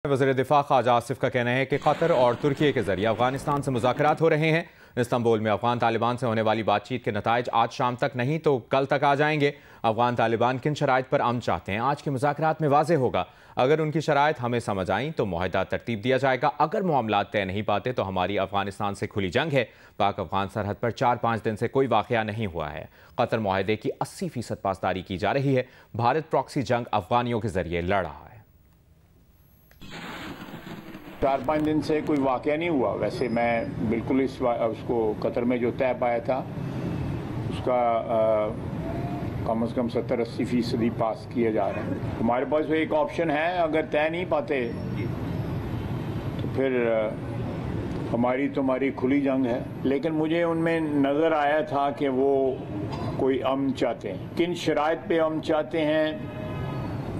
वज़ीर दिफा ख्वाजा आसिफ का कहना है कि कतर और तुर्की के जरिए अफगानिस्तान से मुज़ाकरात हो रहे हैं। इस्तांबुल में अफगान तालिबान से होने वाली बातचीत के नताइज आज शाम तक नहीं तो कल तक आ जाएंगे। अफगान तालिबान किन शराइत पर अमन चाहते हैं आज के मुज़ाकरात में वाज़ेह होगा। अगर उनकी शराइत हमें समझ आईं तो मुआहदा तरतीब दिया जाएगा। अगर मामला तय नहीं पाते तो हमारी अफगानिस्तान से खुली जंग है। पाक अफगान सरहद पर 4-5 दिन से कोई वाक़या नहीं हुआ है। कतर मुआहदे की 80% पासदारी की जा रही है। भारत प्रॉक्सी जंग अफगानियों के जरिए लड़ रहा है। 4-5 दिन से कोई वाक़या नहीं हुआ। वैसे मैं बिल्कुल उसको कतर में जो तय पाया था उसका कम से कम 70-80% पास किए जा रहे हैं। हमारे पास तो एक ऑप्शन है, अगर तय नहीं पाते तो फिर हमारी तुम्हारी खुली जंग है। लेकिन मुझे उनमें नज़र आया था कि वो कोई अमन चाहते हैं। किन शराइत पे अमन चाहते हैं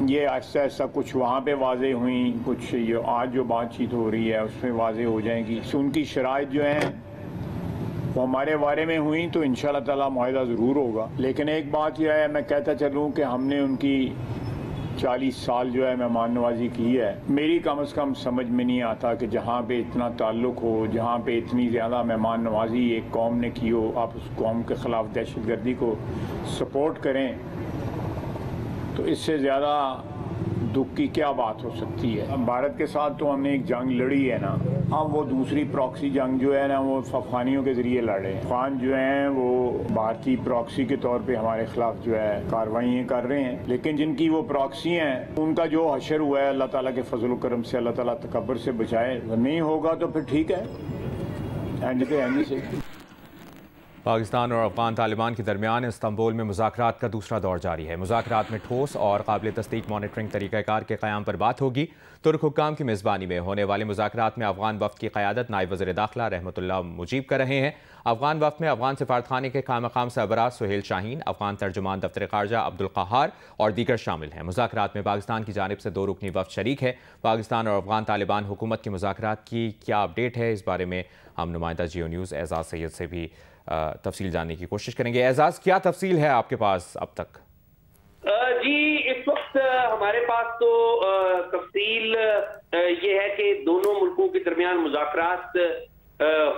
ये ऐसा ऐसा कुछ वहाँ पे वाज़ेह हुई, कुछ ये आज जो बातचीत हो रही है उसमें वाज़ेह हो जाएंगी। उनकी शराइत जो हैं वो हमारे बारे में हुई तो इंशाअल्लाह ताला मुआहदा ज़रूर होगा। लेकिन एक बात यह है, मैं कहता चलूँ कि हमने उनकी 40 साल जो है मेहमान नवाजी की है। मेरी कम से कम समझ में नहीं आता कि जहाँ पे इतना ताल्लुक़ हो, जहाँ पे इतनी ज़्यादा मेहमान नवाजी एक कौम ने की हो, आप उस कौम के ख़िलाफ़ दहशतगर्दी को सपोर्ट करें तो इससे ज़्यादा दुख की क्या बात हो सकती है। भारत के साथ तो हमने एक जंग लड़ी है ना, अब वो दूसरी प्रॉक्सी जंग जो है ना वो अफगानियों के ज़रिए लड़े। अफगान जो हैं वो भारतीय प्रॉक्सी के तौर पे हमारे खिलाफ जो है कार्रवाइयाँ कर रहे हैं। लेकिन जिनकी वो प्रॉक्सी हैं उनका जो हशर हुआ है अल्लाह ताला के फजल करम से, अल्लाह ताला तकब्बर से बचाए। नहीं होगा तो फिर ठीक है, एंड पे एंड से। पाकिस्तान और अफगान तालिबान के दरमियान इस्तांबुल में मुज़ाकरात का दूसरा दौर जारी है। मुज़ाकरात में ठोस और काबिल तस्दीक मॉनिटरिंग तरीक़ाकार के क़याम पर बात होगी। तुर्क हुक्काम की मेज़बानी में होने वाले मुज़ाकरात में अफगान वफ़द की क़यादत नायब वज़ीर दाखिला रहमतुल्लाह मुजीब कर रहे हैं। अफगान वफ़द में अफगान सफारतखाने के क़ायम सरबराह सुहेल शाहीन, अफगान तर्जुमान दफ्तर ख़ारजा अब्दुल क़हार और दीगर शामिल हैं। मुज़ाकरात में पाकिस्तान की जानिब से 2 रुकनी वफ़द शरीक है। पाकिस्तान और अफगान तालिबान हुकूमत के मुज़ाकरात की क्या अपडेट है, इस बारे में हम नुमाइंदा जियो न्यूज़ एजाज़ सैयद से भी तफसील जानने की कोशिश करेंगे। एजाज, क्या तफसील है आपके पास अब तक? जी, इस वक्त हमारे पास तो तफसील ये है कि दोनों मुल्कों के दरमियान मुज़ाकरात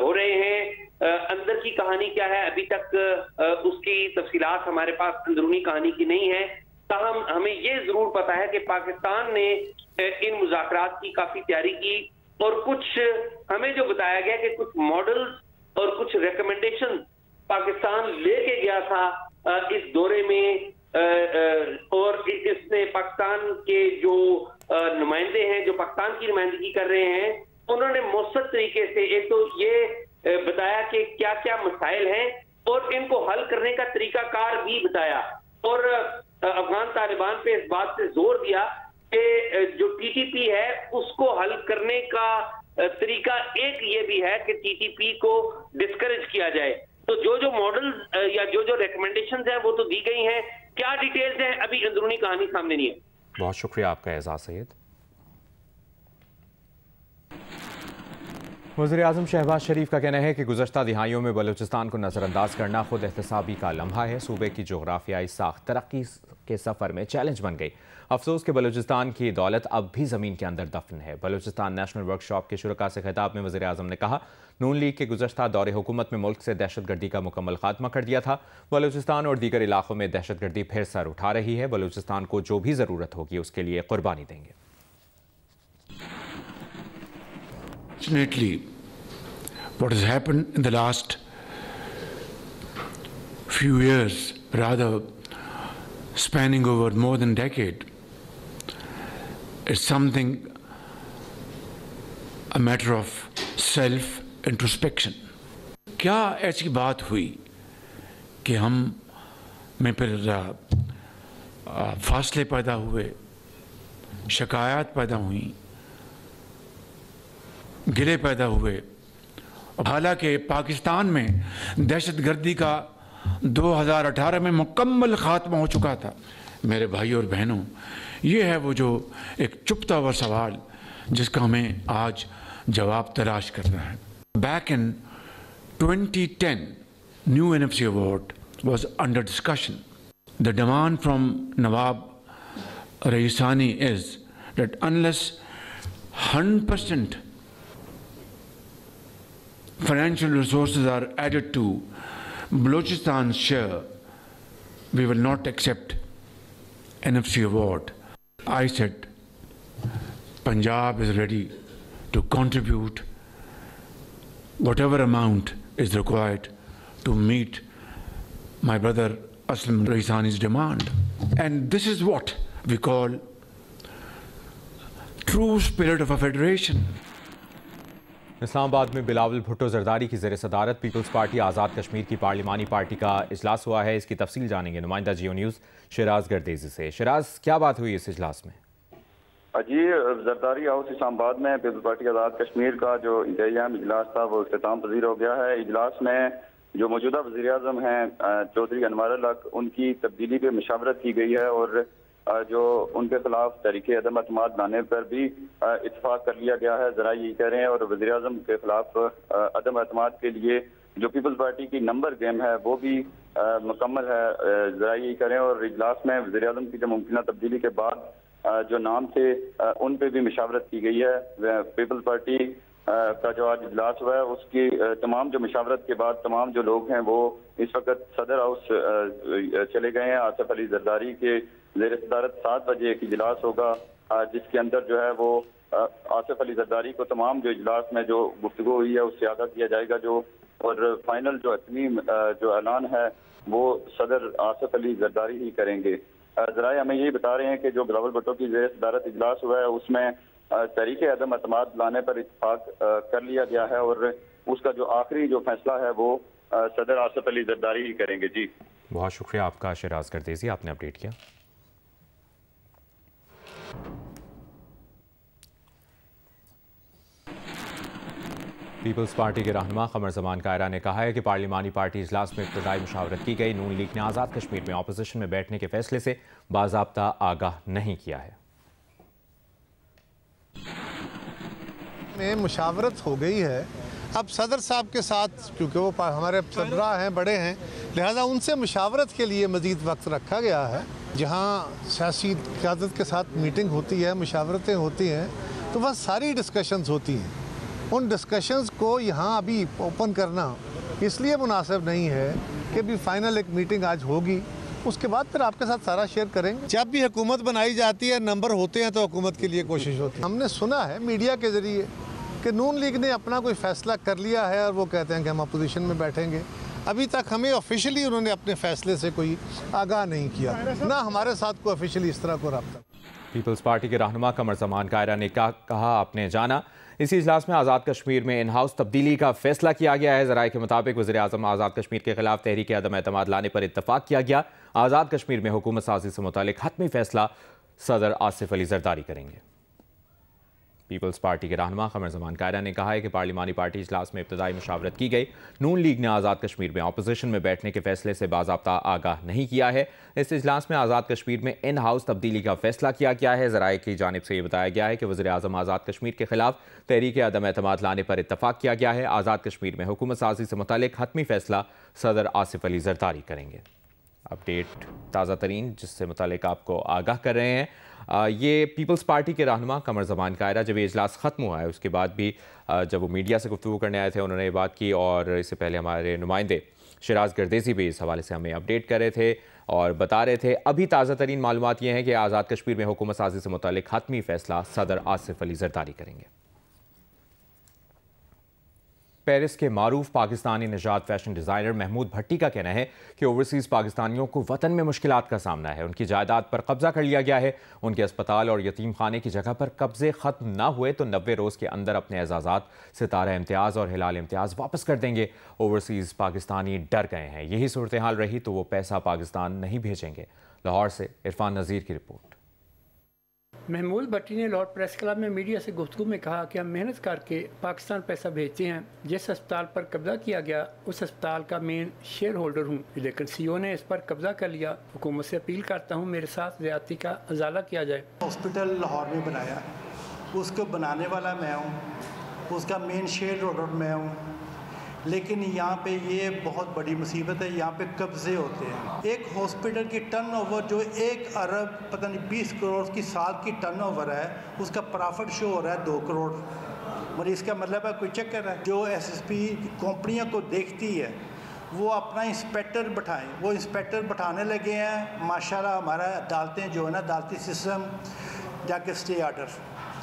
हो रहे हैं। अंदर की कहानी क्या है अभी तक उसकी तफसीलात हमारे पास अंदरूनी कहानी की नहीं है। ताहम हमें ये जरूर पता है कि पाकिस्तान ने इन मुज़ाकरात की काफी तैयारी की और कुछ हमें जो बताया गया कि कुछ मॉडल्स और कुछ रिकमेंडेशन पाकिस्तान लेके गया था इस दौरे में, और इसने पाकिस्तान के जो नुमाइंदे हैं जो पाकिस्तान की नुमाइंदगी कर रहे हैं उन्होंने मौसर तरीके से एक तो ये बताया कि क्या क्या मसाइल हैं और इनको हल करने का तरीकाकार भी बताया। और अफगान तालिबान पे इस बात से जोर दिया कि जो टीटीपी है उसको हल करने का तरीका एक ये भी है कि टीटीपी को डिस्करेज किया जाए। तो जो मॉडल्स या जो रिकमेंडेशंस हैं वो तो दी गई हैं, क्या डिटेल्स हैं अभी अंदरूनी कहानी सामने नहीं है। बहुत शुक्रिया आपका एजाज सैयद। वज़ीर आज़म शहबाज शरीफ का कहना है कि गुज़श्ता दिहाइयों में बलूचिस्तान को नज़रअंदाज करना खुद एहतसाबी का लम्हा है। सूबे की जोग्राफियाई साख तरक्की के सफ़र में चैलेंज बन गई। अफसोस के बलूचिस्तान की दौलत अब भी ज़मीन के अंदर दफन है। बलूचिस्तान नेशनल वर्कशॉप के शुरका से खिताब में वज़ीर आज़म ने कहा, नून लीग के गुज़श्ता दौरे हुकूमत में मुल्क से दहशतगर्दी का मुकम्मल खात्मा कर दिया था। बलूचिस्तान और दीगर इलाकों में दहशतगर्दी फिर सर उठा रही है। बलूचिस्तान को जो भी ज़रूरत होगी उसके लिए कुर्बानी देंगे। What has happened in the last few years, rather spanning over more than a decade, is something, a matter of self-introspection. क्या ऐसी बात हुई कि हम में फिर फासले पैदा हुए, शिकायत पैदा हुई, गिले पैदा हुए। हालांकि पाकिस्तान में दहशतगर्दी का 2018 में मुकम्मल खात्मा हो चुका था। मेरे भाई और बहनों, ये है वो जो एक चुपता हुआ सवाल जिसका हमें आज जवाब तलाश करना है। Back in 2010, new NFC award was under discussion. The demand from Nawab Raisani is that unless 100% financial resources are added to Balochistan's share, we will not accept NFC award. I said, Punjab is ready to contribute whatever amount is required to meet my brother Aslam Raisani's demand. And this is what we call true spirit of a federation. Islamabad में बिलावल भुट्टो जरदारी की ज़ेर सदारत peoples party Azad Kashmir की पार्लिमानी party का इजलास हुआ है। इसकी तफसील जानेंगे नुमाइंदा जियो न्यूज़ शिराज गर्देजी से। शिराज, क्या बात हुई इस इजलास में? जी, जरदारी हाउस इस्लामाबाद में पीपल्स पार्टी आज़ाद कश्मीर का जो इंतजाम इजलास था वो इख्तिताम पजीर हो गया है। इजलास में जो मौजूदा वज़ीर आज़म हैं चौधरी अनवर अल हक, उनकी तब्दीली पर मशावरत की गई है और जो उनके खिलाफ तहरीक अदम अतमाद लाने पर भी इत्तफाक कर लिया गया है। जरा ये कह रहे हैं और वज़ीर आज़म के खिलाफ अदम अतमाद के लिए जो पीपल्स पार्टी की नंबर गेम है वो भी मुकम्मल है। जरा ये कह रहे हैं और इजलास में वज़ीर आज़म की जो मुमकिन तब्दीली के बाद जो नाम थे उन पर भी मशावरत की गई है। पीपल्स पार्टी का जो आज इजलास हुआ है उसकी तमाम जो मशावरत के बाद तमाम जो लोग हैं वो इस वक्त सदर हाउस चले गए हैं। आसिफ अली जरदारी के ज़ेर सदारत 7 बजे एक इजलास होगा जिसके अंदर जो है वो आसिफ अली जरदारी को तमाम जो इजलास में जो गुफ्तगू हुई है उससे आगाह किया जाएगा जो और फाइनल जो हतमी जो ऐलान है वो सदर आसिफ अली जरदारी ही करेंगे। जराए हमें यही बता रहे हैं कि जो बिलावल भुट्टो की ज़ेर सदारत इजलास हुआ है उसमें तहरीक अदम अतमाद लाने पर इत्तफाक कर लिया गया है और उसका जो आखिरी जो फैसला है वो सदर आसिफ अली जरदारी ही करेंगे। जी, बहुत शुक्रिया आपका शिराज गर्देजी, आपने अपडेट किया। पीपल्स पार्टी के रहनुमा कमर जमान कायरा ने कहा है कि पार्लिमानी पार्टी इजलास में इब्तदाई मुशावरत की गई। नून लीग ने आज़ाद कश्मीर में अपोजिशन में बैठने के फैसले से बाज़ाब्ता आगाह नहीं किया है। में मुशावरत हो गई है। अब सदर साहब के साथ क्योंकि वो हमारे सरबराह हैं, बड़े हैं, लिहाजा उनसे मुशावरत के लिए मज़ीद वक्त रखा गया है। जहाँ सियासी क़यादत के साथ मीटिंग होती है, मुशावरतें होती हैं, तो वह सारी डिस्कशंस होती हैं। उन डिस्कशंस को यहाँ अभी ओपन करना इसलिए मुनासिब नहीं है कि अभी फाइनल एक मीटिंग आज होगी, उसके बाद फिर आपके साथ सारा शेयर करेंगे। जब भी हुकूमत बनाई जाती है, नंबर होते हैं तो हुकूमत के लिए कोशिश होती है। हमने सुना है मीडिया के ज़रिए कि नून लीग ने अपना कोई फ़ैसला कर लिया है और वो कहते हैं कि हम अपोजिशन में बैठेंगे। अभी तक हमें ऑफिशियली उन्होंने अपने फ़ैसले से कोई आगाह नहीं किया, ना हमारे साथ कोई ऑफिशियली इस तरह को रब्ता। पीपल्स पार्टी के रहनुमा कमर जमान कायरा ने कहा, आपने जाना, इसी इजलास में आज़ाद कश्मीर में इन हाउस तब्दीली का फैसला किया गया है। ज़राए के मुताबिक वज़ीर आज़म आज़ाद कश्मीर के खिलाफ तहरीक अदम एतमाद लाने पर इत्तफाक किया गया। आज़ाद कश्मीर में हुकूमत साजी से मुतालिक हतमी फैसला सदर आसिफ अली जरदारी करेंगे। पीपल्स पार्टी के रहनुमा कमर जमान कायरा ने कहा है कि पार्लिमानी पार्टी इजलास में इब्तदाई मुशावरत की गई। नून लीग ने आज़ाद कश्मीर में अपोजिशन में बैठने के फैसले से बाज़ाब्ता आगाह नहीं किया है। इस इजलास में आज़ाद कश्मीर में इन हाउस तब्दीली का फैसला किया गया है। ज़राए की जानिब से ये बताया गया है कि वज़ीर आज़म आज़ाद कश्मीर के खिलाफ तहरीक अदम एतमाद लाने पर इत्तफाक किया गया है। आज़ाद कश्मीर में हुकूमत साजी से मुतालिक हतमी फैसला सदर आसिफ अली जरदारी करेंगे। अपडेट ताज़ा तरीन जिससे मुतालिक आपको आगाह कर रहे हैं। ये पीपल्स पार्टी के रहनुमा कमर जमान कायरा जब ये इजलास ख़त्म हुआ है उसके बाद भी जब वो मीडिया से गुफ्तगू करने आए थे उन्होंने ये बात की और इससे पहले हमारे नुमाइंदे शिराज गर्देजी भी इस हवाले से हमें अपडेट कर रहे थे और बता रहे थे। अभी ताज़ा तरीन मालूमात ये हैं कि आज़ाद कश्मीर में हुकूमत साजी से मुतालिक हतमी फैसला सदर आसिफ अली जरदारी करेंगे। पेरिस के मारूफ पाकिस्तानी निजात फैशन डिज़ाइनर महमूद भट्टी का कहना है कि ओवरसीज़ पाकिस्तानियों को वतन में मुश्किलात का सामना है। उनकी जायदाद पर कब्जा कर लिया गया है। उनके अस्पताल और यतीम खाने की जगह पर कब्जे ख़त्म ना हुए तो 90 रोज़ के अंदर अपने एजाज़ात सितारा इम्तियाज़ और हिलाल इम्तियाज़ वापस कर देंगे। ओवरसीज़ पाकिस्तानी डर गए हैं। यही सूरत हाल रही तो वो पैसा पाकिस्तान नहीं भेजेंगे। लाहौर से इरफान नज़ीर की रिपोर्ट। महमूद भट्टी ने लाहौर प्रेस क्लब में मीडिया से गुफ्तगू में कहा कि हम मेहनत करके पाकिस्तान पैसा भेजते हैं। जिस अस्पताल पर कब्जा किया गया उस अस्पताल का मेन शेयर होल्डर हूँ, लेकिन सीओ ने इस पर कब्जा कर लिया। हुकूमत से अपील करता हूँ मेरे साथ ज़्यादती का अजाला किया जाए। हॉस्पिटल लाहौर में बनाया, उसको बनाने वाला मैं हूँ, उसका मेन शेयर होल्डर मैं हूँ, लेकिन यहाँ पे ये बहुत बड़ी मुसीबत है, यहाँ पे कब्जे होते हैं। एक हॉस्पिटल की टर्नओवर जो 1 अरब पता नहीं 20 करोड़ की साल की टर्नओवर है, उसका प्रॉफिट शो हो रहा है 2 करोड़। मतलब इसका मतलब है कोई चक्कर है। जो एसएसपी कंपनियों को देखती है वो अपना इंस्पेक्टर बैठाएं, वो इंस्पेक्टर बैठाने लगे हैं। माशाल्लाह हमारा अदालतें जो है ना, अदालती सिस्टम जाके स्टे आर्डर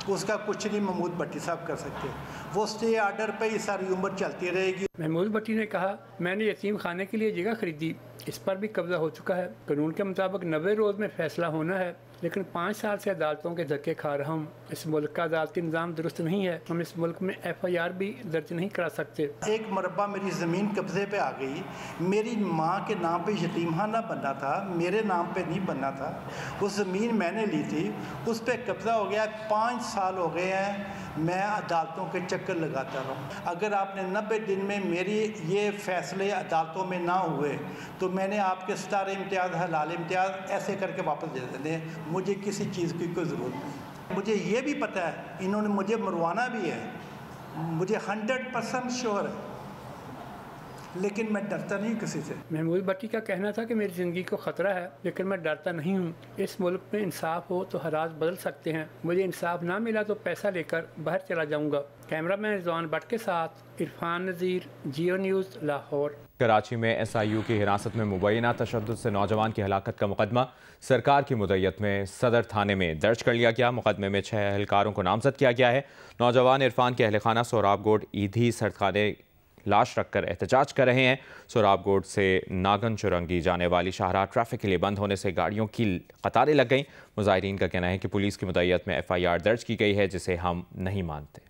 उसका कुछ नहीं महमूद भट्टी साहब कर सकते, वो स्टे आर्डर पे ही सारी उम्र चलती रहेगी। महमूद भट्टी ने कहा, मैंने यतीम खाने के लिए जगह खरीदी, इस पर भी कब्जा हो चुका है। कानून के मुताबिक 90 रोज़ में फैसला होना है, लेकिन 5 साल से अदालतों के धक्के खा रहा हूँ। इस मुल्क का अदालती निज़ाम दुरुस्त नहीं है, हम इस मुल्क में FIR भी दर्ज नहीं करा सकते। एक मरबा मेरी ज़मीन कब्जे पे आ गई, मेरी माँ के नाम पे यतीमखाना बनना था, मेरे नाम पे नहीं बनना था। उस ज़मीन मैंने ली थी, उस पर कब्जा हो गया। 5 साल हो गए हैं मैं अदालतों के चक्कर लगाता रहा। अगर आपने 90 दिन में मेरी ये फ़ैसले अदालतों में ना हुए तो मैंने आपके सितारे इम्तियाज़, हलाल इम्तियाज़ ऐसे करके वापस दे देने। मुझे किसी चीज़ की कोई ज़रूरत नहीं। मुझे ये भी पता है इन्होंने मुझे मरवाना भी है, मुझे 100% श्योर है, लेकिन मैं डरता नहीं किसी से। महमूद भट्टी का कहना था कि मेरी ज़िंदगी को ख़तरा है, लेकिन मैं डरता नहीं हूँ। इस मुल्क में इंसाफ हो तो हालात बदल सकते हैं। मुझे इंसाफ ना मिला तो पैसा लेकर बाहर चला जाऊँगा। कैमरामैन रिजवान भट्ट के साथ इरफान नज़ीर, जियो न्यूज़, लाहौर। कराची में SIU की हिरासत में मुबैना तशद्दुद से नौजवान की हलाकत का मुकदमा सरकार की मुद्दत में सदर थाने में दर्ज कर लिया गया। मुकदमे में 6 अहलकारों को नामजद किया गया है। नौजवान इरफान के अहल खाना सोहराब गोड ईदी सरखाने लाश रखकर एहतजाज कर रहे हैं। सोहराब गोड से नागन चुरंगी जाने वाली शाहराह ट्रैफिक के लिए बंद होने से गाड़ियों की कतारें लग गईं। मुजाहिरीन का कहना है कि पुलिस की मुद्दत में FIR दर्ज की गई है, जिसे हम नहीं मानते।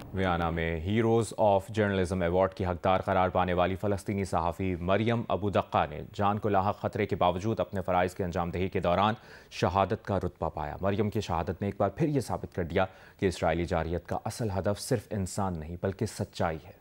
वियना में हीरोज़ ऑफ जर्नलिज्म अवार्ड की हकदार करार पाने वाली फ़लस्तीनी सहाफ़ी मरियम अबू दक्का ने जान को लाहक ख़तरे के बावजूद अपने फ़राइज़ की अंजामदही के दौरान शहादत का रुतबा पाया। मरियम की शहादत ने एक बार फिर ये साबित कर दिया कि इसराइली जारियत का असल हदफ सिर्फ इंसान नहीं बल्कि सच्चाई है।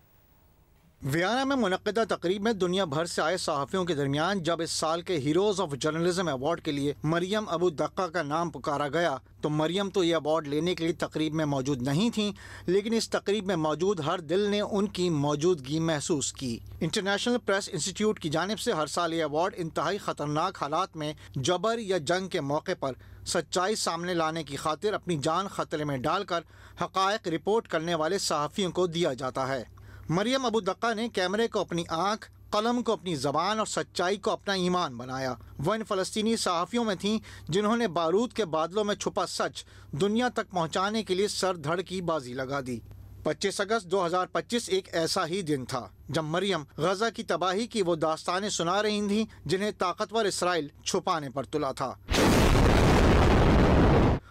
वियना में मुनक़्क़दा तकरीब में दुनिया भर से आए सहाफ़ियों के दरमियान जब इस साल के हीरोज़ ऑफ जर्नलिज्म अवार्ड के लिए मरियम अबू दक्का का नाम पुकारा गया तो मरियम तो ये अवार्ड लेने के लिए तकरीब में मौजूद नहीं थीं, लेकिन इस तकरीब में मौजूद हर दिल ने उनकी मौजूदगी महसूस की। इंटरनेशनल प्रेस इंस्टीट्यूट की जानिब से हर साल ये अवार्ड इंतहाई ख़तरनाक हालात में जबर या जंग के मौके पर सच्चाई सामने लाने की खातिर अपनी जान खतरे में डालकर हक़ाइक़ रिपोर्ट करने वाले सहाफ़ियों को दिया जाता है। मरियम अबू दक्का ने कैमरे को अपनी आँख, कलम को अपनी ज़बान और सच्चाई को अपना ईमान बनाया। वह इन फ़लस्तीनी सहाफ़ियों में थीं जिन्होंने बारूद के बादलों में छुपा सच दुनिया तक पहुँचाने के लिए सर धड़ की बाजी लगा दी। 25 अगस्त 2025 एक ऐसा ही दिन था जब मरियम गजा की तबाही की वो दास्तानें सुना रही थीं जिन्हें ताकतवर इसराइल छुपाने पर तुला था।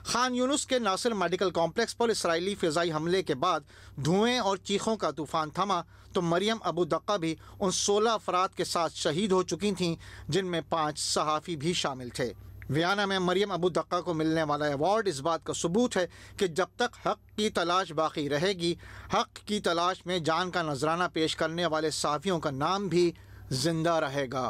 खान यूनुस के नासिर मेडिकल कॉम्प्लेक्स पर इसराइली फ़िज़ाई हमले के बाद धुएं और चीखों का तूफ़ान थमा तो मरियम अबू दक्का भी उन 16 अफराद के साथ शहीद हो चुकी थीं जिनमें 5 सहाफ़ी भी शामिल थे। वियना में मरियम अबू दक्का को मिलने वाला अवार्ड इस बात का सबूत है कि जब तक हक़ की तलाश बाकी रहेगी, हक़ की तलाश में जान का नजराना पेश करने वाले सहाफ़ियों का नाम भी जिंदा रहेगा।